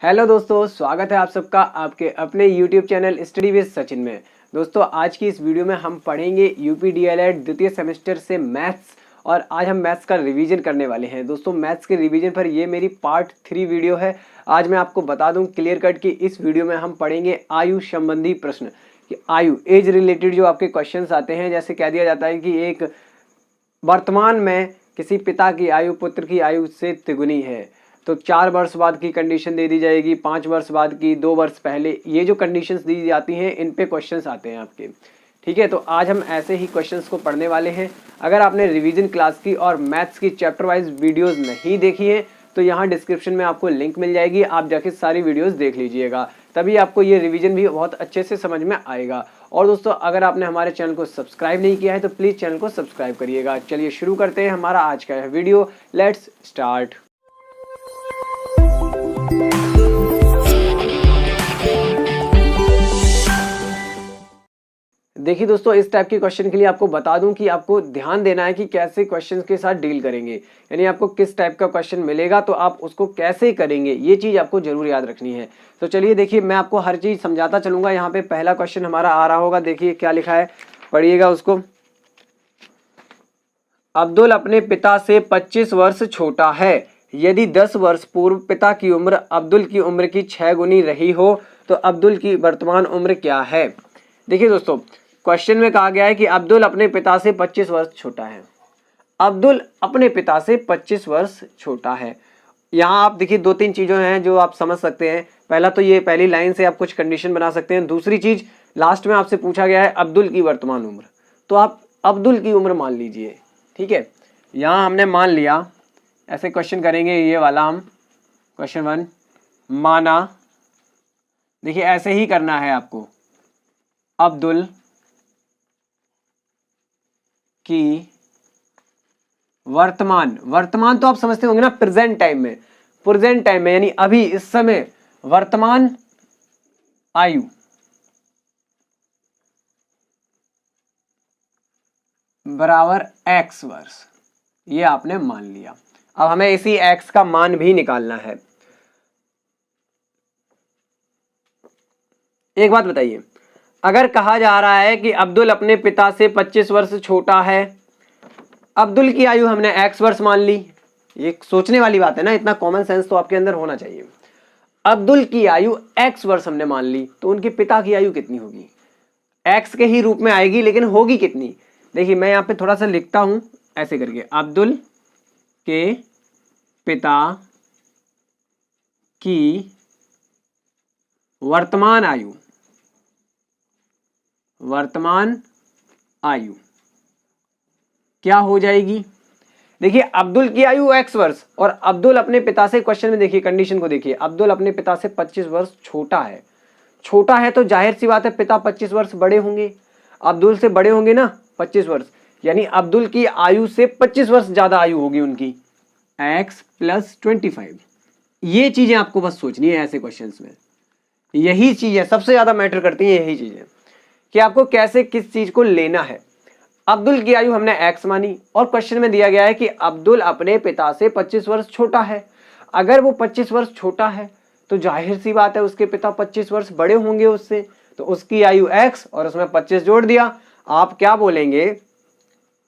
Hello दोस्तों, स्वागत है आप सबका आपके अपने YouTube channel study with Sachin में। दोस्तों आज की इस वीडियो में हम पढ़ेंगे यूपी डीएलएड द्वितीय सेमेस्टर से मैथ्स और आज हम मैथ्स का रिवीजन करने वाले हैं। दोस्तों मैथ्स के रिवीजन पर ये मेरी पार्ट 3 वीडियो है। आज मैं आपको बता दूं क्लियर कट कि इस वीडियो में हम पढ़ेंगे आयु संबंधी प्रश्न कि आयु एज रिलेटेड जो आपके क्वेश्चन आते हैं। जैसे कह दिया जाता है कि एक वर्तमान में किसी पिता की आयु पुत्र की आयु से तिगुनी है तो 4 वर्ष बाद की कंडीशन दे दी जाएगी, 5 वर्ष बाद की, 2 वर्ष पहले, ये जो कंडीशंस दी जाती हैं इन पे क्वेश्चंस आते हैं आपके। ठीक है, तो आज हम ऐसे ही क्वेश्चंस को पढ़ने वाले हैं। अगर आपने रिवीजन क्लास की और मैथ्स की चैप्टर वाइज वीडियोस नहीं देखी है तो यहाँ डिस्क्रिप्शन में आपको लिंक मिल जाएगी, आप जाके सारी वीडियोस देख लीजिएगा, तभी आपको ये रिवीजन भी बहुत अच्छे से समझ में आएगा। और दोस्तों अगर आपने हमारे चैनल को सब्सक्राइब नहीं किया है तो प्लीज़ चैनल को सब्सक्राइब करिएगा। चलिए शुरू करते हैं हमारा आज का वीडियो। Let's start. देखिए दोस्तों, इस टाइप के क्वेश्चन के लिए आपको बता दूं कि आपको ध्यान देना है कि कैसे क्वेश्चंस के साथ डील करेंगे, यानी आपको किस टाइप का क्वेश्चन मिलेगा तो आप उसको कैसे करेंगे, ये चीज आपको जरूर याद रखनी है। तो चलिए देखिए, मैं आपको हर चीज समझाता चलूंगा। यहाँ पे पहला क्वेश्चन हमारा आ रहा होगा, देखिए क्या लिखा है, पढ़िएगा उसको। अब्दुल अपने पिता से 25 वर्ष छोटा है। यदि 10 वर्ष पूर्व पिता की उम्र अब्दुल की उम्र की 6 गुनी रही हो तो अब्दुल की वर्तमान उम्र क्या है। देखिए दोस्तों, क्वेश्चन में कहा गया है कि अब्दुल अपने पिता से 25 वर्ष छोटा है। अब्दुल अपने पिता से 25 वर्ष छोटा है। यहाँ आप देखिए 2-3 चीज़ें हैं जो आप समझ सकते हैं। पहला तो ये पहली लाइन से आप कुछ कंडीशन बना सकते हैं। दूसरी चीज़, लास्ट में आपसे पूछा गया है अब्दुल की वर्तमान उम्र, तो आप अब्दुल की उम्र मान लीजिए। ठीक है, यहाँ हमने मान लिया, ऐसे क्वेश्चन करेंगे ये वाला हम, क्वेश्चन 1 माना। देखिए ऐसे ही करना है आपको, अब्दुल की वर्तमान तो आप समझते होंगे ना, प्रेजेंट टाइम में यानी अभी इस समय वर्तमान आयु बराबर x वर्ष, ये आपने मान लिया। अब हमें इसी x का मान भी निकालना है। एक बात बताइए, अगर कहा जा रहा है कि अब्दुल अपने पिता से 25 वर्ष छोटा है, अब्दुल की आयु हमने x वर्ष मान ली। ये सोचने वाली बात है ना, इतना कॉमन सेंस तो आपके अंदर होना चाहिए। अब्दुल की आयु x वर्ष हमने मान ली तो उनके पिता की आयु कितनी होगी, x के ही रूप में आएगी, लेकिन होगी कितनी। देखिए मैं यहाँ पे थोड़ा सा लिखता हूं ऐसे करके, अब्दुल के पिता की वर्तमान आयु क्या हो जाएगी। देखिए अब्दुल की आयु x वर्ष और अब्दुल अपने पिता से, क्वेश्चन में देखिए कंडीशन को देखिए, अब्दुल अपने पिता से 25 वर्ष छोटा है तो जाहिर सी बात है पिता 25 वर्ष बड़े होंगे, अब्दुल से बड़े होंगे ना 25 वर्ष, यानी अब्दुल की आयु से 25 वर्ष ज्यादा आयु होगी उनकी, x + 25। ये चीजें आपको बस सोचनी है ऐसे क्वेश्चंस में। यही चीज है सबसे ज्यादा मैटर करती है, यही चीज है कि आपको कैसे किस चीज को लेना है। अब्दुल की आयु हमने x मानी और क्वेश्चन में दिया गया है कि अब्दुल अपने पिता से 25 वर्ष छोटा है। अगर वो 25 वर्ष छोटा है तो जाहिर सी बात है उसके पिता 25 वर्ष बड़े होंगे उससे, तो उसकी आयु x और उसमें 25 जोड़ दिया। आप क्या बोलेंगे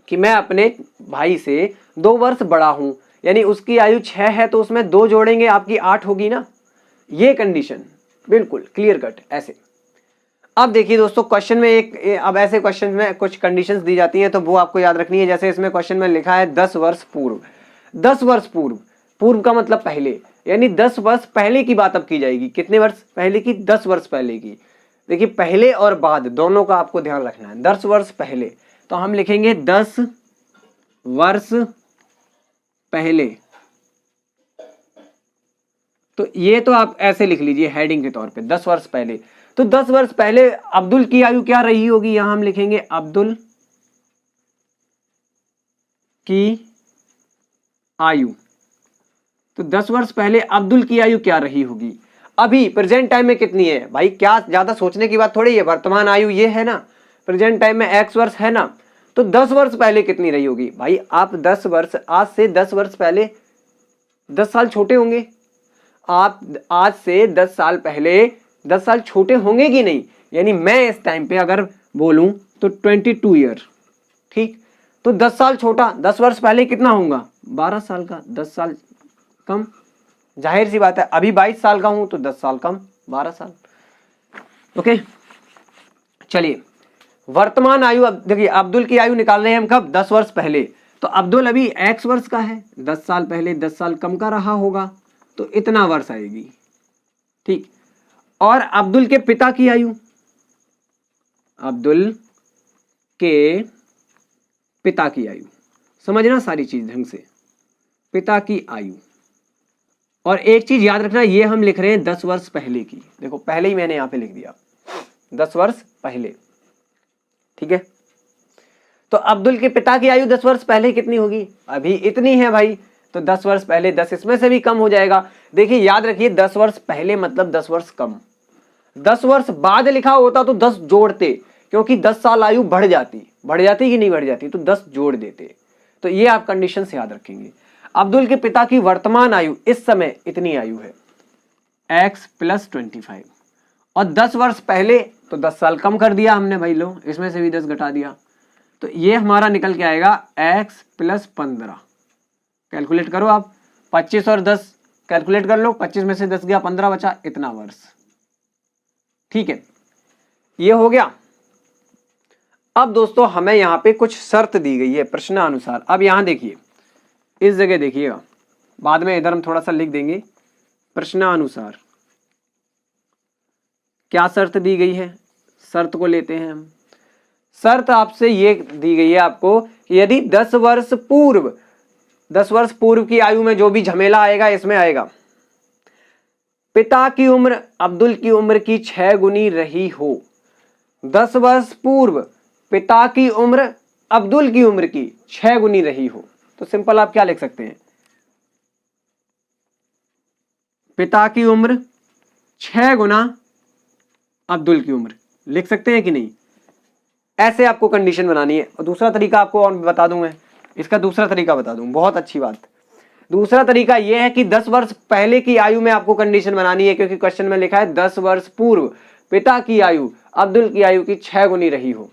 कि मैं अपने भाई से 2 वर्ष बड़ा हूं, यानी उसकी आयु 6 है तो उसमें 2 जोड़ेंगे, आपकी 8 होगी ना। ये कंडीशन बिल्कुल क्लियर कट ऐसे। अब देखिए दोस्तों, क्वेश्चन में अब ऐसे क्वेश्चन में कुछ कंडीशंस दी जाती हैं तो वो आपको याद रखनी है। जैसे इसमें क्वेश्चन में लिखा है 10 वर्ष पूर्व। 10 वर्ष पूर्व का मतलब पहले, यानी 10 वर्ष पहले की बात अब की जाएगी। कितने वर्ष पहले की, 10 वर्ष पहले की। देखिए पहले और बाद दोनों का आपको ध्यान रखना है। 10 वर्ष पहले तो हम लिखेंगे 10 वर्ष पहले, तो ये तो आप ऐसे लिख लीजिए हेडिंग के तौर पे, 10 वर्ष पहले। तो 10 वर्ष पहले अब्दुल की आयु क्या रही होगी, यहां हम लिखेंगे अब्दुल की आयु। तो 10 वर्ष पहले अब्दुल की आयु क्या रही होगी। अभी प्रेजेंट टाइम में कितनी है भाई, क्या ज्यादा सोचने की बात थोड़ी है। वर्तमान आयु ये है ना, प्रेजेंट टाइम में x वर्ष है ना, तो 10 वर्ष पहले कितनी रही होगी भाई। आप 10 वर्ष, आज से 10 वर्ष पहले 10 साल छोटे होंगे। आप आज से 10 साल पहले 10 साल छोटे होंगे कि नहीं, यानी मैं इस टाइम पे अगर बोलूं तो 22 ईयर, ठीक, तो 10 साल छोटा, 10 वर्ष पहले कितना होगा 12 साल का, 10 साल कम, जाहिर सी बात है। अभी 22 साल का हूं तो 10 साल कम 12 साल। ओके, चलिए वर्तमान आयु, अब देखिए अब्दुल की आयु निकाल रहे हैं हम कब, 10 वर्ष पहले। तो अब्दुल अभी x वर्ष का है, 10 साल पहले 10 साल कम का रहा होगा तो इतना वर्ष आएगी, ठीक। और अब्दुल के पिता की आयु, अब्दुल के पिता की आयु, समझना सारी चीज ढंग से, पिता की आयु। और एक चीज याद रखना, ये हम लिख रहे हैं 10 वर्ष पहले की, देखो पहले ही मैंने यहां पे लिख दिया 10 वर्ष पहले, ठीक है। तो अब्दुल के पिता की आयु 10 वर्ष पहले कितनी होगी, अभी इतनी है भाई, तो 10 वर्ष पहले 10 इसमें से भी कम हो जाएगा। देखिए याद रखिए 10 वर्ष पहले मतलब 10 वर्ष कम, 10 वर्ष बाद लिखा होता तो 10 जोड़ते, क्योंकि 10 साल आयु बढ़ जाती कि नहीं बढ़ जाती, तो 10 जोड़ देते। तो ये आप कंडीशन से याद रखेंगे। अब्दुल के पिता की वर्तमान आयु इस समय इतनी आयु है x + 25, और 10 वर्ष पहले तो 10 साल कम कर दिया हमने भाई, लो इसमें से भी 10 घटा दिया, तो ये हमारा निकल के आएगा x + 15। कैलकुलेट करो आप, 25 और 10 कैलकुलेट कर लो, 25 में से 10 गया 15 बचा, इतना वर्ष, ठीक है। ये हो गया। अब दोस्तों हमें यहाँ पे कुछ शर्त दी गई है प्रश्नानुसार। अब यहाँ देखिए, इस जगह देखिएगा, बाद में इधर हम थोड़ा सा लिख देंगे प्रश्नानुसार क्या शर्त दी गई है। शर्त को लेते हैं हम। शर्त आपसे ये दी गई है आपको, यदि 10 वर्ष पूर्व की आयु में जो भी झमेला आएगा इसमें आएगा, पिता की उम्र अब्दुल की उम्र की 6 गुनी रही हो। 10 वर्ष पूर्व पिता की उम्र अब्दुल की उम्र की 6 गुनी रही हो, तो सिंपल आप क्या लिख सकते हैं, पिता की उम्र 6 गुना अब्दुल की उम्र, लिख सकते हैं कि नहीं। ऐसे आपको कंडीशन बनानी है। और दूसरा तरीका आपको और बता दूं मैं, इसका दूसरा तरीका बता दूं, बहुत अच्छी बात। दूसरा तरीका यह है कि 10 वर्ष पहले की आयु में आपको कंडीशन बनानी है, क्योंकि क्वेश्चन में लिखा है 10 वर्ष पूर्व पिता की आयु अब्दुल की आयु की 6 गुनी रही हो।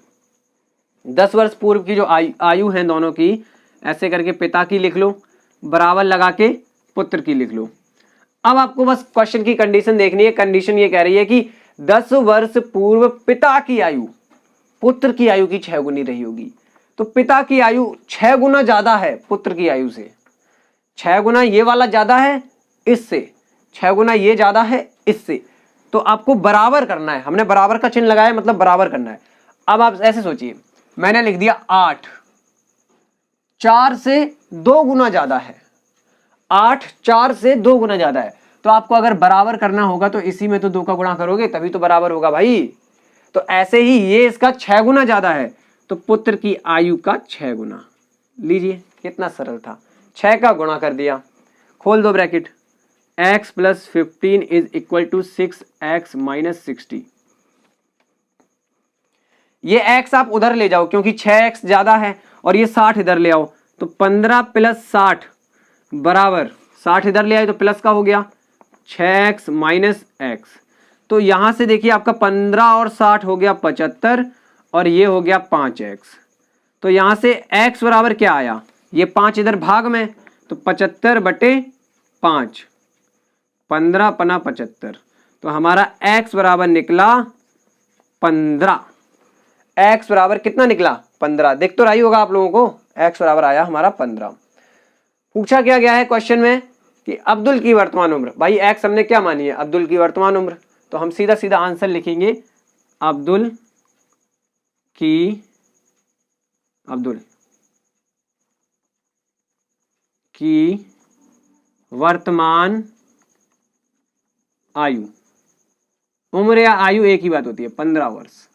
10 वर्ष पूर्व की जो आयु है दोनों की, ऐसे करके पिता की लिख लो, बराबर लगा के पुत्र की लिख लो। अब आपको बस क्वेश्चन की कंडीशन देखनी है। कंडीशन ये कह रही है कि 10 वर्ष पूर्व पिता की आयु पुत्र की आयु की 6 गुनी रही होगी। तो पिता की आयु 6 गुना ज्यादा है पुत्र की आयु से, 6 गुना ये वाला ज्यादा है इससे, 6 गुना ये ज्यादा है इससे। तो आपको बराबर करना है, हमने बराबर का चिन्ह लगाया, मतलब बराबर करना है। अब आप ऐसे सोचिए, मैंने लिख दिया 8, 4 से 2 गुना ज्यादा है, 8 4 से 2 गुना ज्यादा है। तो आपको अगर बराबर करना होगा तो इसी में तो 2 का गुणा करोगे तभी तो बराबर होगा भाई। तो ऐसे ही ये इसका 6 गुना ज्यादा है, तो पुत्र की आयु का 6 गुना। लीजिए कितना सरल था, 6 का गुणा कर दिया, खोल दो ब्रैकेट, x + 15 = 6x - 60। ये x आप उधर ले जाओ क्योंकि 6x ज्यादा है, और ये 60 इधर ले आओ, तो 15 + 60 बराबर 60 इधर ले आए तो प्लस का हो गया 6x - x। तो यहां से देखिए आपका 15 और 60 हो गया 75, और ये हो गया 5x। तो यहां से x बराबर क्या आया, ये 5 इधर भाग में, तो 75/5, 15 × 75। तो हमारा x बराबर निकला 15। x बराबर कितना निकला 15, दिख तो रही होगा आप लोगों को, x बराबर आया हमारा 15। पूछा क्या गया है क्वेश्चन में कि अब्दुल की वर्तमान उम्र, भाई x हमने क्या मानी है, अब्दुल की वर्तमान उम्र, तो हम सीधा सीधा आंसर लिखेंगे अब्दुल की वर्तमान आयु, उम्र या आयु एक ही बात होती है, 15 वर्ष।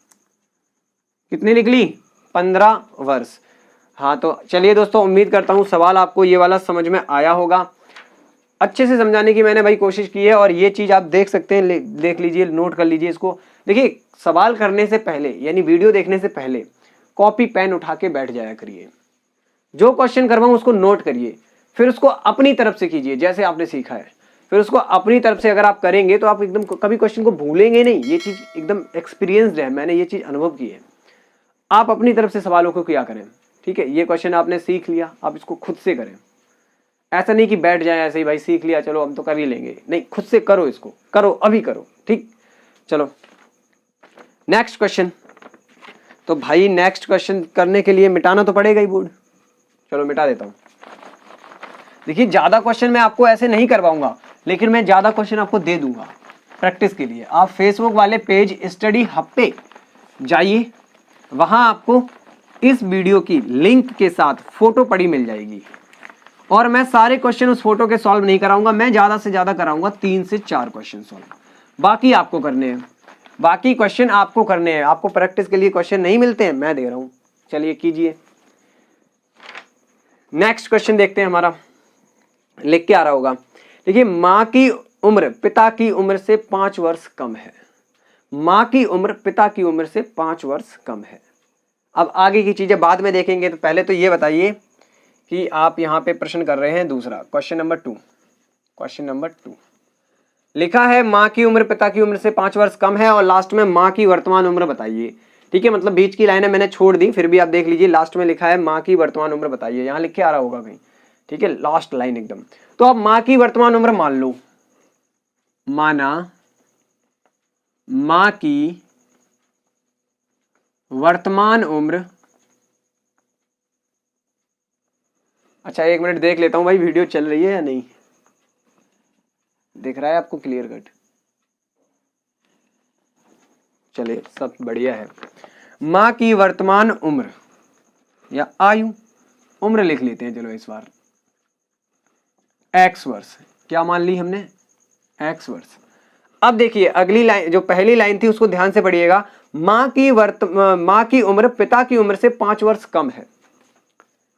कितनी निकली 15 वर्ष। हाँ तो चलिए दोस्तों, उम्मीद करता हूँ सवाल आपको ये वाला समझ में आया होगा। अच्छे से समझाने की मैंने भाई कोशिश की है, और ये चीज़ आप देख सकते हैं, देख लीजिए, नोट कर लीजिए इसको। देखिए सवाल करने से पहले यानी वीडियो देखने से पहले कॉपी पेन उठा के बैठ जाया करिए, जो क्वेश्चन करवाऊँ उसको नोट करिए, फिर उसको अपनी तरफ से कीजिए जैसे आपने सीखा है, फिर उसको अपनी तरफ से अगर आप करेंगे तो आप एकदम कभी क्वेश्चन को भूलेंगे नहीं। ये चीज एकदम एक्सपीरियंस्ड है, मैंने ये चीज अनुभव की है। आप अपनी तरफ से सवालों को किया करें, ठीक है। ये क्वेश्चन आपने सीख लिया, आप इसको खुद से करें। ऐसा नहीं कि बैठ जाए ऐसे ही, भाई सीख लिया चलो हम तो कर ही लेंगे, नहीं, खुद से करो, इसको करो, अभी करो, ठीक। चलो नेक्स्ट क्वेश्चन। तो भाई नेक्स्ट क्वेश्चन करने के लिए मिटाना तो पड़ेगा ही बोर्ड। चलो मिटा देता हूं। देखिए ज्यादा क्वेश्चन मैं आपको ऐसे नहीं करवाऊंगा, लेकिन मैं ज्यादा क्वेश्चन आपको दे दूंगा प्रैक्टिस के लिए। आप फेसबुक वाले पेज स्टडी हब पे जाइए, वहां आपको इस वीडियो की लिंक के साथ फोटो पड़ी मिल जाएगी। और मैं सारे क्वेश्चन उस फोटो के सॉल्व नहीं कराऊंगा, मैं ज्यादा से ज्यादा कराऊंगा 3 से 4 क्वेश्चन सॉल्व। बाकी आपको करने हैं, बाकी क्वेश्चन आपको करने हैं। आपको प्रैक्टिस के लिए क्वेश्चन नहीं मिलते हैं, मैं दे रहा हूं। चलिए कीजिए। नेक्स्ट क्वेश्चन देखते हैं, हमारा लिख के आ रहा होगा। देखिए माँ की उम्र पिता की उम्र से 5 वर्ष कम है। माँ की उम्र पिता की उम्र से 5 वर्ष कम है। अब आगे की चीजें बाद में देखेंगे, तो पहले तो ये बताइए कि आप यहाँ पे प्रश्न कर रहे हैं दूसरा, क्वेश्चन नंबर 2। क्वेश्चन नंबर 2 लिखा है माँ की उम्र पिता की उम्र से 5 वर्ष कम है और लास्ट में माँ की वर्तमान उम्र बताइए, ठीक है। मतलब बीच की लाइनें मैंने छोड़ दी, फिर भी आप देख लीजिए, लास्ट में लिखा है माँ की वर्तमान उम्र बताइए, यहाँ लिख के आ रहा होगा कहीं, ठीक है, लास्ट लाइन एकदम। तो अब माँ की वर्तमान उम्र मान लो, माना माँ की वर्तमान उम्र, अच्छा 1 मिनट देख लेता हूं भाई वीडियो चल रही है या नहीं, दिख रहा है आपको क्लियर कट? चलिए सब बढ़िया है। माँ की वर्तमान उम्र या आयु, उम्र लिख लेते हैं चलो इस बार, x वर्ष। क्या मान ली हमने? x वर्ष। अब देखिए अगली लाइन, जो पहली लाइन थी उसको ध्यान से पढ़िएगा। माँ की उम्र पिता की उम्र से 5 वर्ष कम है,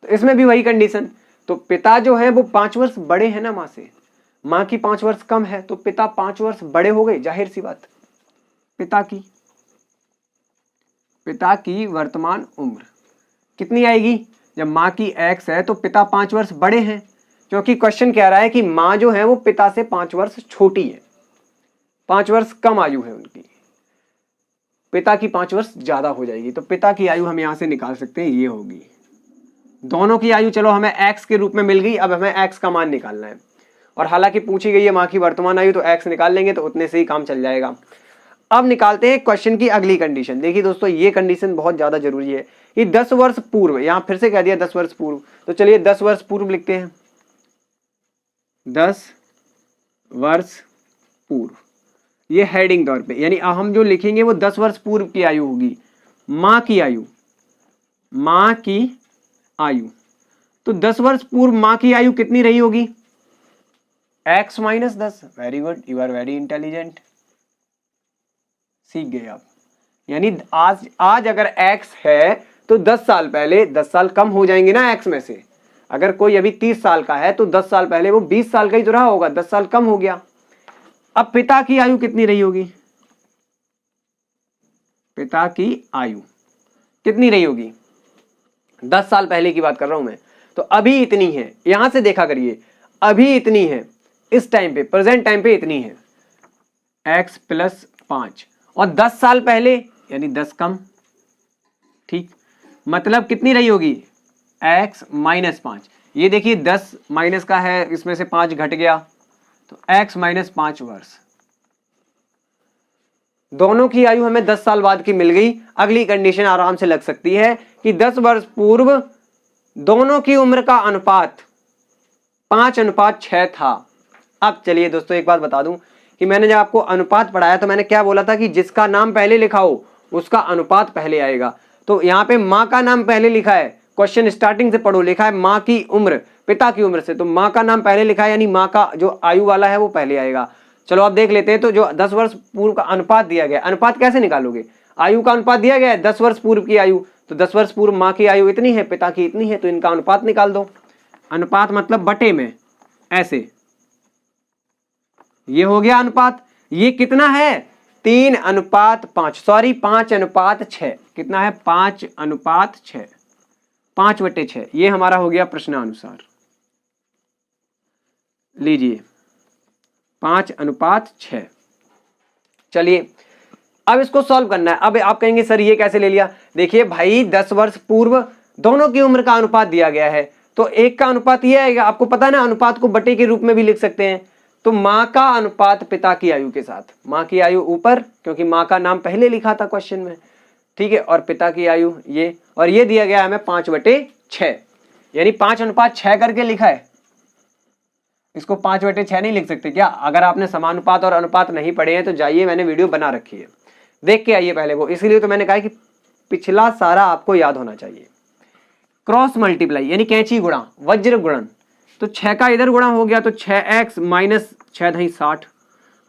तो इसमें भी वही कंडीशन। तो पिता जो है वो 5 वर्ष बड़े हैं ना माँ से, माँ की 5 वर्ष कम है, तो पिता 5 वर्ष बड़े हो गए, जाहिर सी बात। पिता की वर्तमान उम्र कितनी आएगी? जब माँ की x है तो पिता 5 वर्ष बड़े हैं, क्योंकि क्वेश्चन कह रहा है कि माँ जो है वो पिता से 5 वर्ष छोटी है, 5 वर्ष कम आयु है उनकी, पिता की 5 वर्ष ज्यादा हो जाएगी। तो पिता की आयु हम यहां से निकाल सकते हैं, ये होगी। दोनों की आयु चलो हमें x के रूप में मिल गई, अब हमें x का मान निकालना है। और हालांकि पूछी गई है माँ की वर्तमान आयु, तो x निकाल लेंगे तो उतने से ही काम चल जाएगा। अब निकालते हैं क्वेश्चन की अगली कंडीशन। देखिए दोस्तों ये कंडीशन बहुत ज्यादा जरूरी है। ये 10 वर्ष पूर्व, यहां फिर से कह दिया 10 वर्ष पूर्व, तो चलिए 10 वर्ष पूर्व लिखते हैं। 10 वर्ष पूर्व, ये हेडिंग तौर पे, यानी हम जो लिखेंगे वो 10 वर्ष पूर्व की आयु होगी। माँ की आयु, माँ की आयु, तो 10 वर्ष पूर्व माँ की आयु कितनी रही होगी? x minus 10। Very good, you are very intelligent, सीख गए आप। यानी आज अगर x है तो 10 साल पहले, 10 साल कम हो जाएंगे ना x में से। अगर कोई अभी 30 साल का है तो 10 साल पहले वो 20 साल का ही तो रहा होगा, 10 साल कम हो गया। अब पिता की आयु कितनी रही होगी? पिता की आयु कितनी रही होगी? 10 साल पहले की बात कर रहा हूं मैं, तो अभी इतनी है। यहां से देखा करिए, अभी इतनी है, इस टाइम पे, प्रेजेंट टाइम पे इतनी है, x प्लस 5। और 10 साल पहले यानी 10 कम, ठीक, मतलब कितनी रही होगी? x minus 5। ये देखिए 10 माइनस का है, इसमें से 5 घट गया, तो x माइनस 5 वर्ष। दोनों की आयु हमें 10 साल बाद की मिल गई। अगली कंडीशन आराम से लग सकती है कि 10 वर्ष पूर्व दोनों की उम्र का अनुपात 5:6 था। अब चलिए दोस्तों एक बात बता दूं कि मैंने जब आपको अनुपात पढ़ाया तो मैंने क्या बोला था कि जिसका नाम पहले लिखा हो उसका अनुपात पहले आएगा। तो यहाँ पे माँ का नाम पहले लिखा है, क्वेश्चन स्टार्टिंग से पढ़ो, लिखा है माँ की उम्र पिता की उम्र से, तो माँ का नाम पहले लिखा है, यानी माँ का जो आयु वाला है वो पहले आएगा। चलो आप देख लेते हैं। तो जो 10 वर्ष पूर्व का अनुपात दिया गया, अनुपात कैसे निकालोगे? आयु का अनुपात दिया गया है 10 वर्ष पूर्व की आयु, तो 10 वर्ष पूर्व माँ की आयु इतनी है, पिता की इतनी है, तो इनका अनुपात निकाल दो। अनुपात मतलब बटे में, ऐसे, ये हो गया अनुपात। ये कितना है? 3:5, सॉरी 5:6। कितना है? 5:6, 5/6। ये हमारा हो गया प्रश्नानुसार। लीजिए 5:6। चलिए अब इसको सॉल्व करना है। अब आप कहेंगे सर ये कैसे ले लिया? देखिए भाई 10 वर्ष पूर्व दोनों की उम्र का अनुपात दिया गया है, तो एक का अनुपात ये आएगा। आपको पता है ना, अनुपात को बटे के रूप में भी लिख सकते हैं। तो माँ का अनुपात पिता की आयु के साथ, माँ की आयु ऊपर क्योंकि माँ का नाम पहले लिखा था क्वेश्चन में, ठीक है, और पिता की आयु ये, और ये दिया गया है हमें 5/6, यानी 5:6 करके लिखा है। इसको 5/6 नहीं लिख सकते क्या? अगर आपने समानुपात और अनुपात नहीं पढ़े हैं तो जाइए, मैंने वीडियो बना रखी है, देख के आइए पहले वो। इसीलिए तो मैंने कहा कि पिछला सारा आपको याद होना चाहिए। क्रॉस मल्टीप्लाई यानी कैंची गुणा, वज्र गुणन, तो 6 का इधर गुणा हो गया तो 6x माइनस 6 60,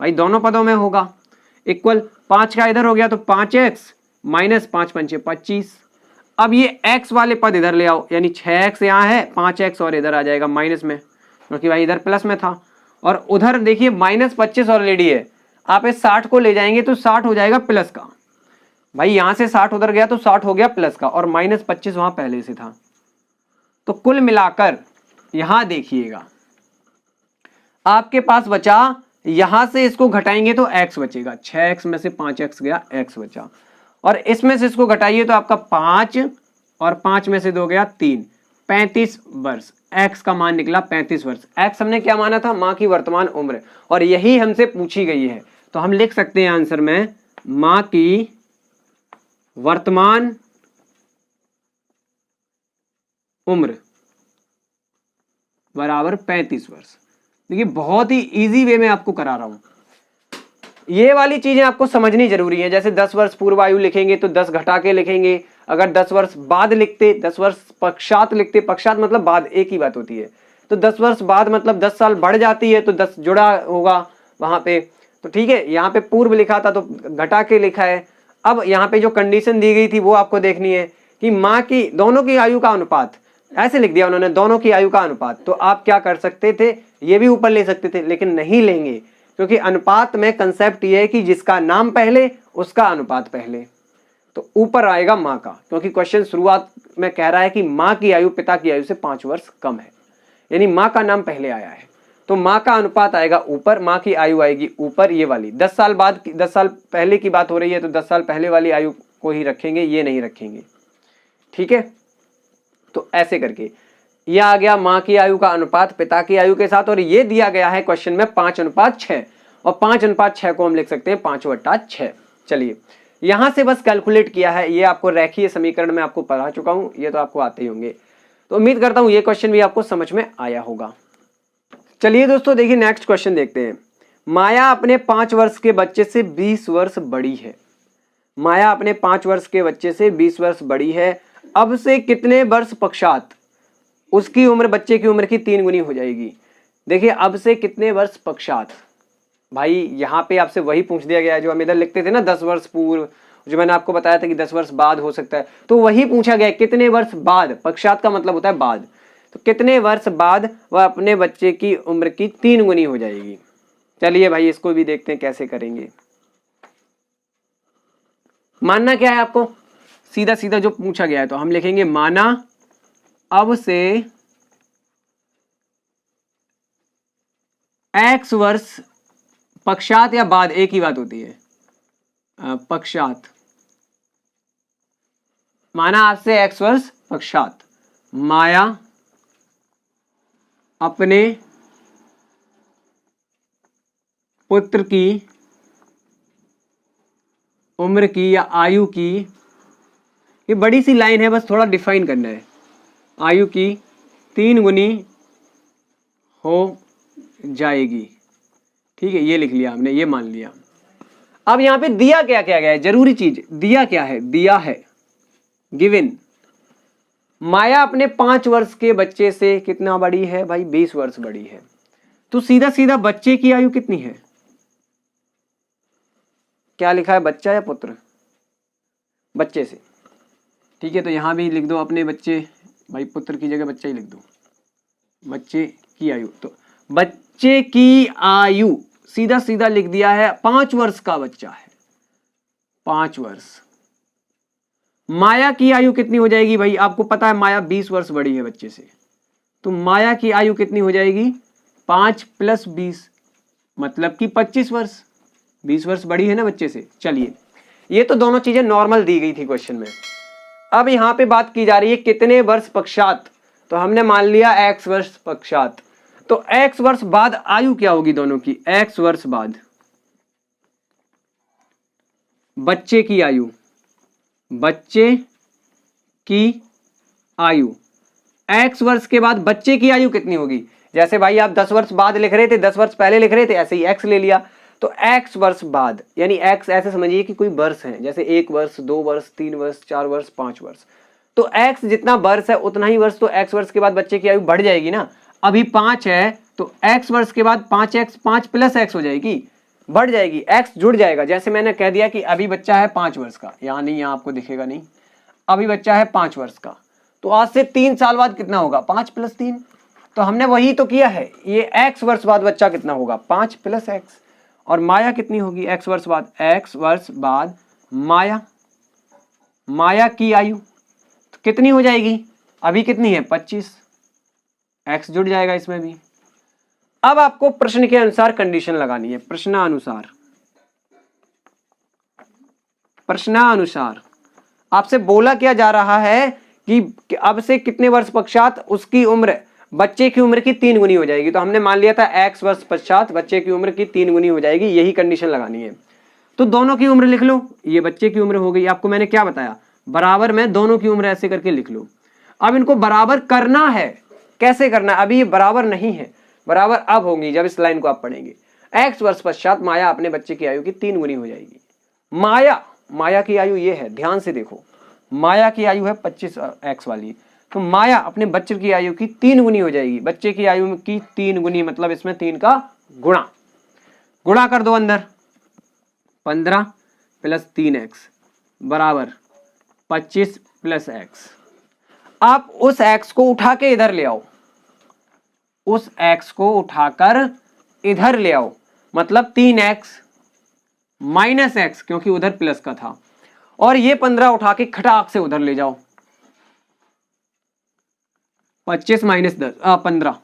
भाई दोनों पदों में होगा, इक्वल 5 का इधर हो गया तो 5x माइनस 5 पंचे 25। अब ये x वाले पद इधर ले आओ, यानी 6x यहाँ है, 5x और इधर आ जाएगा माइनस में, क्योंकि भाई इधर प्लस में था, और उधर देखिए -25 ऑलरेडी है। आप इस 60 को ले जाएंगे तो 60 हो जाएगा प्लस का, भाई यहां से 60 उधर गया तो 60 हो गया प्लस का, और -25 वहां पहले से था। तो कुल मिलाकर यहां देखिएगा आपके पास बचा, यहां से इसको घटाएंगे तो x बचेगा, 6x में से 5x गया, x बचा, और इसमें से इसको घटाइए तो आपका 5 और 5 में से 2 गया 3, 35 वर्ष। x का मान निकला 35 वर्ष। x हमने क्या माना था? माँ की वर्तमान उम्र, और यही हमसे पूछी गई है, तो हम लिख सकते हैं आंसर में माँ की वर्तमान उम्र बराबर 35 वर्ष। देखिए बहुत ही इजी वे में आपको करा रहा हूं, ये वाली चीजें आपको समझनी जरूरी है। जैसे 10 वर्ष पूर्व आयु लिखेंगे तो 10 घटा के लिखेंगे, अगर 10 वर्ष बाद लिखते, 10 वर्ष पश्चात लिखते, पश्चात मतलब बाद, एक ही बात होती है, तो 10 वर्ष बाद मतलब 10 साल बढ़ जाती है तो 10 जुड़ा होगा वहां पे, तो ठीक है। यहाँ पे पूर्व लिखा था तो घटा के लिखा है। अब यहाँ पे जो कंडीशन दी गई थी वो आपको देखनी है कि माँ की दोनों की आयु का अनुपात, ऐसे लिख दिया उन्होंने, दोनों की आयु का अनुपात। तो आप क्या कर सकते थे, ये भी ऊपर ले सकते थे, लेकिन नहीं लेंगे, क्योंकि अनुपात में कंसेप्ट ये है कि जिसका नाम पहले उसका अनुपात पहले, तो ऊपर आएगा माँ का, क्योंकि क्वेश्चन शुरुआत में कह रहा है कि माँ की आयु पिता की आयु से 5 वर्ष कम है, यानी माँ का नाम पहले आया है, तो माँ का अनुपात आएगा ऊपर, माँ की आयु आएगी ऊपर, ये वाली 10 साल बाद, 10 साल पहले की बात हो रही है तो 10 साल पहले वाली आयु को ही रखेंगे, ये नहीं रखेंगे, ठीक है। तो ऐसे करके ये आ गया माँ की आयु का अनुपात पिता की आयु के साथ, और ये दिया गया है क्वेश्चन में 5:6, और 5:6 को हम लिख सकते हैं 5/6। चलिए यहां से बस कैलकुलेट किया है, ये आपको रेखीय समीकरण में आपको पढ़ा चुका हूं, ये तो आपको आते ही होंगे, तो उम्मीद करता हूं ये क्वेश्चन भी आपको समझ में आया होगा। चलिए दोस्तों देखिए नेक्स्ट क्वेश्चन देखते हैं। माया अपने 5 वर्ष के बच्चे से 20 वर्ष बड़ी है। माया अपने 5 वर्ष के बच्चे से 20 वर्ष बड़ी है, अब से कितने वर्ष पश्चात उसकी उम्र बच्चे की उम्र की 3 गुनी हो जाएगी। देखिए अब से कितने वर्ष पश्चात, भाई यहाँ पे आपसे वही पूछ दिया गया है जो हम इधर लिखते थे ना, 10 वर्ष पूर्व, जो मैंने आपको बताया था कि 10 वर्ष बाद हो सकता है, तो वही पूछा गया कितने वर्ष बाद, पश्चात का मतलब होता है बाद, तो कितने वर्ष बाद वह अपने बच्चे की उम्र की 3 गुनी हो जाएगी। चलिए भाई इसको भी देखते हैं कैसे करेंगे। मानना क्या है आपको, सीधा सीधा जो पूछा गया है, तो हम लिखेंगे माना अब से x वर्ष पश्चात या बाद, एक ही बात होती है, पश्चात, माना आज से x वर्ष पश्चात माया अपने पुत्र की उम्र की या आयु की, ये बड़ी सी लाइन है बस थोड़ा डिफाइन करना है, आयु की 3 गुनी हो जाएगी, ठीक है, ये लिख लिया हमने, ये मान लिया। अब यहां पे दिया क्या क्या गया है, जरूरी चीज, दिया क्या है, दिया है गिवन माया अपने 5 वर्ष के बच्चे से कितना बड़ी है भाई, 20 वर्ष बड़ी है, तो सीधा सीधा बच्चे की आयु कितनी है, क्या लिखा है, बच्चा या पुत्र, बच्चे से, ठीक है, तो यहां भी लिख दो अपने बच्चे, भाई पुत्र की जगह बच्चा ही लिख दो, बच्चे की आयु, तो बच्चे की आयु सीधा सीधा लिख दिया है, 5 वर्ष का बच्चा है, 5 वर्ष। माया की आयु कितनी हो जाएगी भाई, आपको पता है माया 20 वर्ष बड़ी है बच्चे से, तो माया की आयु कितनी हो जाएगी, 5 + 20, मतलब कि 25 वर्ष, 20 वर्ष बड़ी है ना बच्चे से। चलिए, ये तो दोनों चीजें नॉर्मल दी गई थी क्वेश्चन में। अब यहाँ पे बात की जा रही है कितने वर्ष पश्चात, तो हमने मान लिया x वर्ष पश्चात, तो x वर्ष बाद आयु क्या होगी दोनों की, x वर्ष बाद बच्चे की आयु, बच्चे की आयु, x वर्ष के बाद बच्चे की आयु कितनी होगी। जैसे भाई आप 10 वर्ष बाद लिख रहे थे, 10 वर्ष पहले लिख रहे थे, ऐसे ही x ले लिया, तो x वर्ष बाद, यानी x ऐसे समझिए कि कोई वर्ष है, जैसे 1 वर्ष, 2 वर्ष, 3 वर्ष, 4 वर्ष, 5 वर्ष, तो x जितना वर्ष है उतना ही वर्ष, तो x वर्ष के बाद बच्चे की आयु बढ़ जाएगी ना। अभी 5 है तो x वर्ष के बाद 5x, 5 प्लस x हो जाएगी, बढ़ जाएगी, x जुड़ जाएगा। जैसे मैंने कह दिया कि अभी बच्चा है 5 वर्ष का, यहाँ नहीं, यहाँ आपको दिखेगा नहीं, अभी बच्चा है 5 वर्ष का, तो आज से 3 साल बाद कितना होगा, 5 प्लस 3, तो हमने वही तो किया है। ये x वर्ष बाद बच्चा कितना होगा, 5 प्लस x, और माया कितनी होगी x वर्ष बाद, x वर्ष बाद माया, माया की आयु तो कितनी हो जाएगी, अभी कितनी है 25, x जुड़ जाएगा इसमें भी। अब आपको प्रश्न के अनुसार कंडीशन लगानी है, प्रश्नानुसार, प्रश्नानुसार आपसे बोला क्या जा रहा है कि अब से कितने वर्ष पश्चात उसकी उम्र बच्चे की उम्र की 3 गुनी हो जाएगी, तो हमने मान लिया था x वर्ष पश्चात बच्चे की उम्र की 3 गुनी हो जाएगी, यही कंडीशन लगानी है। तो दोनों की उम्र लिख लो, ये बच्चे की उम्र हो गई, आपको मैंने क्या बताया, बराबर में दोनों की उम्र ऐसे करके लिख लो। अब इनको बराबर करना है, कैसे करना है, अभी ये बराबर नहीं है, बराबर अब होंगी जब इस लाइन को आप पढ़ेंगे। x वर्ष पश्चात माया अपने बच्चे की आयु की 3 गुनी हो जाएगी। माया, माया की आयु ये है, ध्यान से देखो, माया की आयु है 25x वाली, तो माया अपने बच्चे की आयु की 3 गुनी हो जाएगी, बच्चे की आयु की 3 गुनी, मतलब इसमें 3 का गुणा, गुणा कर दो अंदर, 15 प्लस 3x बराबर 25 प्लस x। आप उस x को उठा के इधर ले आओ, उस x को उठाकर इधर ले आओ, मतलब 3x माइनस x, क्योंकि उधर प्लस का था, और ये 15 उठा के खटाक से उधर ले जाओ, 25 माइनस 10 15,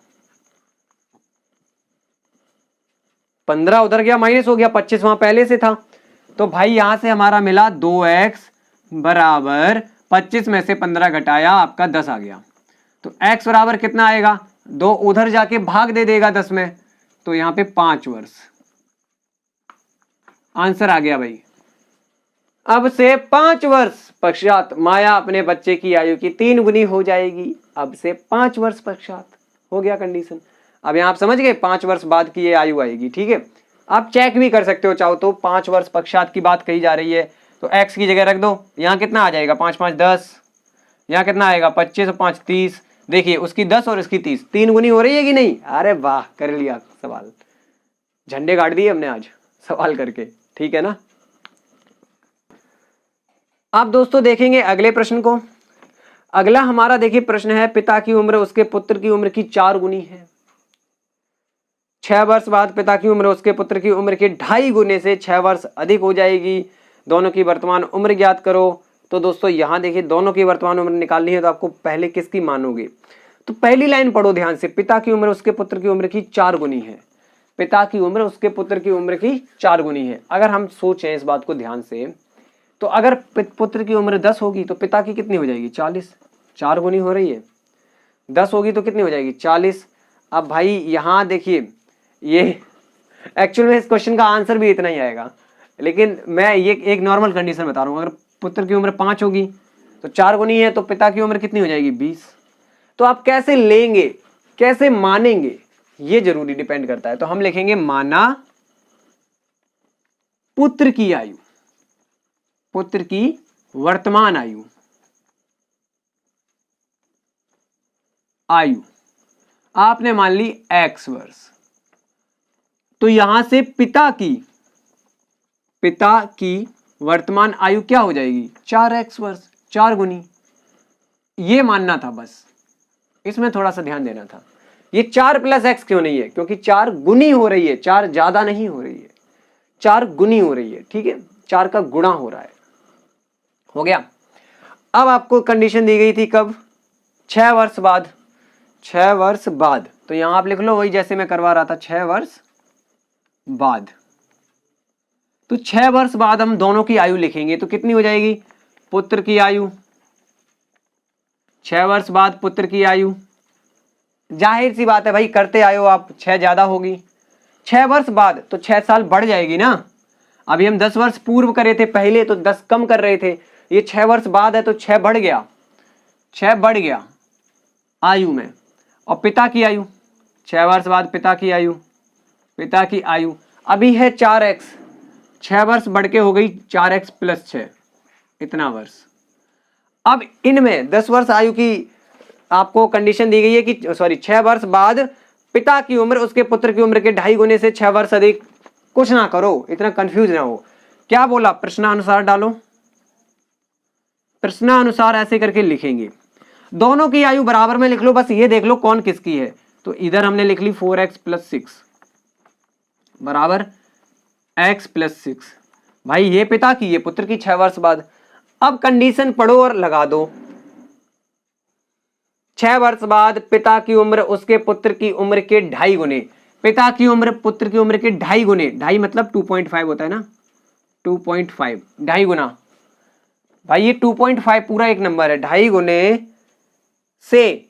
15 उधर गया माइनस हो गया, 25 वहां पहले से था, तो भाई यहां से हमारा मिला 2x बराबर 25 में से 15 घटाया आपका 10 आ गया, तो x बराबर कितना आएगा, 2 उधर जाके भाग दे देगा 10 में, तो यहां पे 5 वर्ष आंसर आ गया भाई। अब से 5 वर्ष पश्चात माया अपने बच्चे की आयु की 3 गुनी हो जाएगी, अब से 5 वर्ष पश्चात, हो गया कंडीशन। अब यहां आप समझ गए 5 वर्ष बाद की ये आयु आएगी, ठीक है। आप चेक भी कर सकते हो चाहो तो, 5 वर्ष पश्चात की बात कही जा रही है, तो x की जगह रख दो, यहाँ कितना आ जाएगा 5 5 10, यहाँ कितना आएगा 25 और 5 30, देखिए उसकी 10 और इसकी 30, 3 गुनी हो रही है कि नहीं, अरे वाह कर लिया सवाल, झंडे गाड़ दिए हमने आज सवाल करके, ठीक है ना। आप दोस्तों देखेंगे अगले प्रश्न को। अगला हमारा देखिए प्रश्न है, पिता की उम्र उसके पुत्र की उम्र की 4 गुनी है, 6 वर्ष बाद पिता की उम्र उसके पुत्र की उम्र के 2.5 गुने से 6 वर्ष अधिक हो जाएगी, दोनों की वर्तमान उम्र ज्ञात करो। तो दोस्तों यहां देखिए दोनों की वर्तमान उम्र निकालनी है, तो आपको पहले किसकी मानोगे, तो पहली लाइन पढ़ो ध्यान से, पिता की उम्र उसके पुत्र की उम्र की 4 गुनी है, पिता की उम्र उसके पुत्र की उम्र की 4 गुनी है। अगर हम सोचें इस बात को ध्यान से, तो अगर पुत्र की उम्र 10 होगी तो पिता की कितनी हो जाएगी 40, 4 गुनी हो रही है, 10 होगी तो कितनी हो जाएगी 40। अब भाई यहाँ देखिए, ये एक्चुअल में इस क्वेश्चन का आंसर भी इतना ही आएगा, लेकिन मैं ये एक नॉर्मल कंडीशन बता रहा हूँ। अगर पुत्र की उम्र 5 होगी तो 4 गुनी है, तो पिता की उम्र कितनी हो जाएगी 20। तो आप कैसे लेंगे, कैसे मानेंगे, ये जरूरी डिपेंड करता है। तो हम लिखेंगे माना पुत्र की आयु, पुत्र की वर्तमान आयु, आयु आपने मान ली x वर्ष, तो यहां से पिता की वर्तमान आयु क्या हो जाएगी 4x वर्ष, 4 गुनी, ये मानना था बस, इसमें थोड़ा सा ध्यान देना था। ये 4 प्लस x क्यों नहीं है, क्योंकि 4 गुनी हो रही है, 4 ज्यादा नहीं हो रही है, 4 गुनी हो रही है, ठीक है, 4 का गुणा हो रहा है, हो गया। अब आपको कंडीशन दी गई थी कब, 6 वर्ष बाद, 6 वर्ष बाद, तो यहां आप लिख लो वही जैसे मैं करवा रहा था, 6 वर्ष बाद, तो 6 वर्ष बाद हम दोनों की आयु लिखेंगे तो कितनी हो जाएगी? पुत्र की आयु, 6 वर्ष बाद पुत्र की आयु, जाहिर सी बात है भाई, करते आए हो आप, 6 ज्यादा होगी। 6 वर्ष बाद तो 6 साल बढ़ जाएगी ना। अभी हम 10 वर्ष पूर्व करे थे पहले, तो 10 कम कर रहे थे, ये 6 वर्ष बाद है तो 6 बढ़ गया, 6 बढ़ गया आयु में। और पिता की आयु, 6 वर्ष बाद पिता की आयु, पिता की आयु अभी है 4x, 6 वर्ष बढ़ के हो गई 4x + 6, इतना वर्ष। अब इनमें 10 वर्ष आयु की आपको कंडीशन दी गई है कि सॉरी 6 वर्ष बाद पिता की उम्र उसके पुत्र की उम्र के 2.5 गुने से 6 वर्ष अधिक। कुछ ना करो, इतना कंफ्यूज ना हो। क्या बोला? प्रश्नानुसार डालो, प्रश्नानुसार ऐसे करके लिखेंगे। दोनों की आयु बराबर में लिख लो, बस ये देख लो कौन किसकी है। तो इधर हमने लिख ली 4x + 6 बराबर x + 6। भाई ये पिता की, ये पुत्र की 6 वर्ष बाद। अब कंडीशन पढ़ो और लगा दो। 6 वर्ष बाद पिता की उम्र उसके पुत्र की उम्र के 2.5 गुने, पिता की उम्र पुत्र की उम्र के 2.5 गुने, 2.5 मतलब 2.5 होता है ना, 2.5 2.5 गुना। भाई ये 2.5 पूरा एक नंबर है, 2.5 गुने से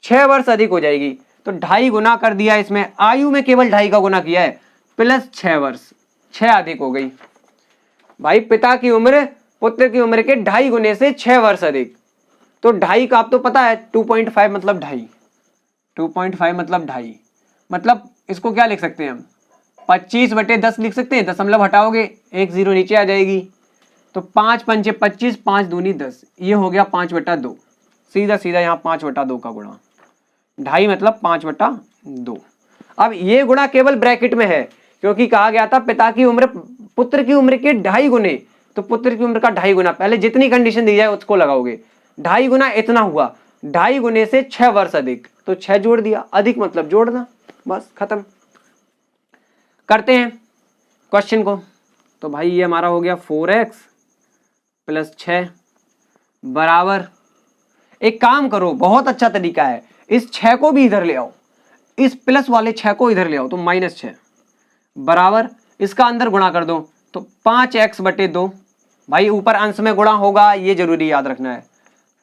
6 वर्ष अधिक हो जाएगी, तो 2.5 गुना कर दिया इसमें, आयु में केवल 2.5 का गुना किया है, प्लस 6 वर्ष, 6 अधिक हो गई। भाई पिता की उम्र पुत्र की उम्र के 2.5 गुने से 6 वर्ष अधिक, तो 2.5 का आप तो पता है 2.5 मतलब 2.5, 2.5 मतलब 2.5, मतलब इसको क्या लिख सकते हैं हम? 25/10 लिख सकते हैं। दशमलव हटाओगे 1 0 नीचे आ जाएगी, तो 5 पंचे 25, 5 दूनी 10, ये हो गया 5/2। सीधा सीधा यहाँ 5/2 का गुणा, 2.5 मतलब 5/2। अब ये गुणा केवल ब्रैकेट में है, क्योंकि कहा गया था पिता की उम्र पुत्र की उम्र के 2.5 गुने, तो पुत्र की उम्र का 2.5 गुना, पहले जितनी कंडीशन दी जाए उसको लगाओगे। 2.5 गुना इतना हुआ, 2.5 गुने से 6 वर्ष अधिक, तो 6 जोड़ दिया, अधिक मतलब जोड़ना, बस खत्म। करते हैं क्वेश्चन को। तो भाई ये हमारा हो गया 4x + 6 बराबर, एक काम करो, बहुत अच्छा तरीका है, इस 6 को भी इधर ले आओ, इस प्लस वाले 6 को इधर ले आओ, तो -6 बराबर, इसका अंदर गुणा कर दो, तो 5x/2। भाई ऊपर अंश में गुणा होगा, ये जरूरी याद रखना है,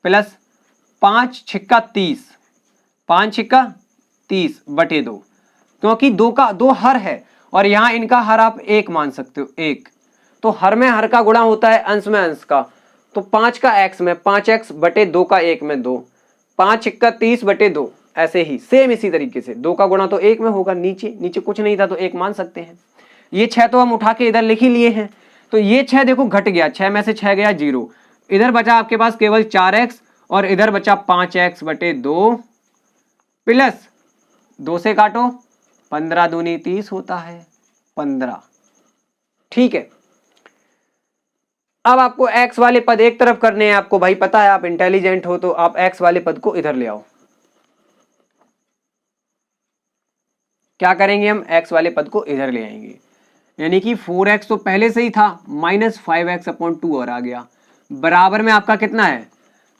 प्लस 5 6 30, 5 6 30/2, क्योंकि 2 हर है और यहाँ इनका हर आप 1 मान सकते हो, 1, तो हर में हर का गुणा होता है, अंश में अंश का, तो 5 का x में 5x/2 का 1 में 2, 5 6 30/2, ऐसे ही सेम इसी तरीके से 2 का गुणा तो 1 में होगा, नीचे नीचे कुछ नहीं था तो 1 मान सकते हैं। ये 6 तो हम उठा के इधर लिख ही लिए हैं, तो ये 6 देखो घट गया, 6 में से 6 गया 0, इधर बचा आपके पास केवल 4x और इधर बचा 5x/2 प्लस 2 से काटो, 15 दूनी 30 होता है 15। ठीक है, अब आपको x वाले पद एक तरफ करने हैं, आपको भाई पता है आप इंटेलिजेंट हो, तो आप x वाले पद को इधर ले आओ। क्या करेंगे हम? x वाले पद को इधर ले आएंगे, यानी कि 4x तो पहले से ही था, -5x/2 और आ गया, बराबर में आपका कितना है?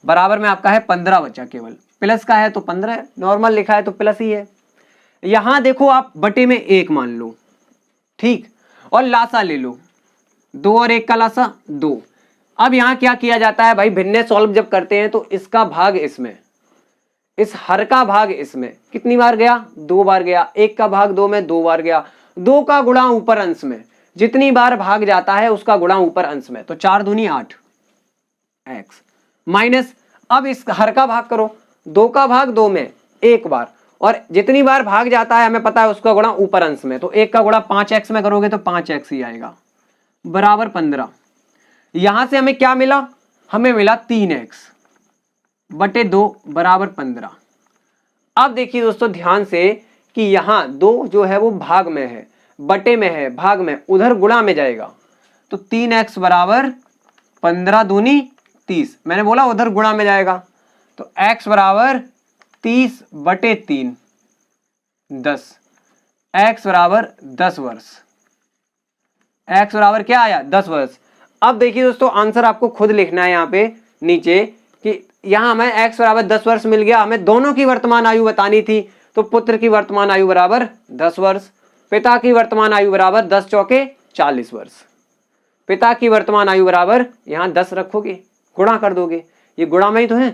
बराबर में आपका है 15 बचा, केवल प्लस का है तो 15 है, नॉर्मल लिखा है तो प्लस ही है। यहां देखो आप बटे में 1 मान लो, ठीक, और लासा ले लो, 2 और 1 का लासा 2। अब यहां क्या किया जाता है भाई, भिन्न सॉल्व जब करते हैं तो इसका भाग इसमें, इस हर का भाग इसमें कितनी बार गया? 2 बार गया। 1 का भाग 2 में 2 बार गया, 2 का गुणा ऊपर अंश में, जितनी बार भाग जाता है उसका गुणा ऊपर अंश में, तो 4 दूनी 8 x माइनस, अब इस हर का भाग करो, 2 का भाग 2 में 1 बार, और जितनी बार भाग जाता है हमें पता है उसका गुणा ऊपर अंश में, तो 1 का गुणा 5x में करोगे तो 5x ही आएगा, बराबर 15। यहां से हमें क्या मिला? हमें मिला 3x/2 बराबर 15। अब देखिए दोस्तों ध्यान से कि यहां 2 जो है वो भाग में है, बटे में है, भाग में, उधर गुणा में जाएगा, तो 3x बराबर 15 दूनी 30, मैंने बोला उधर गुणा में जाएगा, तो x बराबर 30/3 10, x बराबर 10 वर्ष, x बराबर क्या आया? 10 वर्ष। अब देखिए दोस्तों आंसर आपको खुद लिखना है यहाँ पे नीचे, कि यहाँ हमें x बराबर 10 वर्ष मिल गया, हमें दोनों की वर्तमान आयु बतानी थी, तो पुत्र की वर्तमान आयु बराबर 10 वर्ष, पिता की वर्तमान आयु बराबर 10 चौके 40 वर्ष। पिता की वर्तमान आयु बराबर, यहां 10 रखोगे, गुणा कर दोगे, ये गुणा में ही तो है,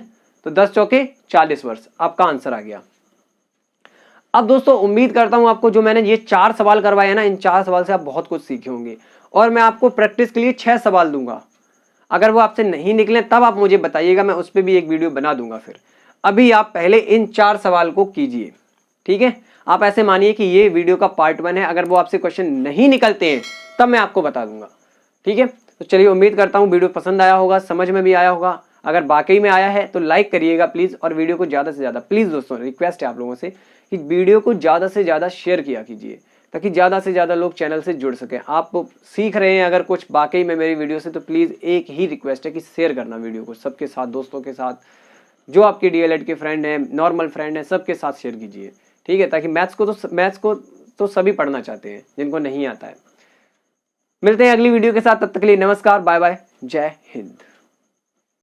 तो 10 चौके 40 वर्ष आपका आंसर आ गया। अब दोस्तों उम्मीद करता हूं आपको जो मैंने ये 4 सवाल करवाए हैं ना, इन 4 सवाल से आप बहुत कुछ सीखे होंगे। और मैं आपको प्रैक्टिस के लिए 6 सवाल दूंगा, अगर वो आपसे नहीं निकले तब आप मुझे बताइएगा, मैं उस पर भी एक वीडियो बना दूंगा। फिर अभी आप पहले इन 4 सवाल को कीजिए, ठीक है। आप ऐसे मानिए कि ये वीडियो का पार्ट 1 है, अगर वो आपसे क्वेश्चन नहीं निकलते हैं तब मैं आपको बता दूंगा, ठीक है। तो चलिए, उम्मीद करता हूँ वीडियो पसंद आया होगा, समझ में भी आया होगा। अगर वाकई में आया है तो लाइक करिएगा प्लीज, और वीडियो को ज्यादा से ज्यादा, प्लीज दोस्तों रिक्वेस्ट है आप लोगों से कि वीडियो को ज्यादा से ज्यादा शेयर किया कीजिए, ताकि ज्यादा से ज्यादा लोग चैनल से जुड़ सके। आप सीख रहे हैं अगर कुछ वाकई में मेरी वीडियो से, तो प्लीज एक ही रिक्वेस्ट है कि शेयर करना वीडियो को सबके साथ, दोस्तों के साथ, जो आपके डीएलएड के फ्रेंड हैं, नॉर्मल फ्रेंड हैं, सबके साथ शेयर कीजिए, ठीक है। ताकि मैथ्स को तो सभी पढ़ना चाहते हैं जिनको नहीं आता है। मिलते हैं अगली वीडियो के साथ, तब तक के लिए नमस्कार, बाय बाय, जय हिंद।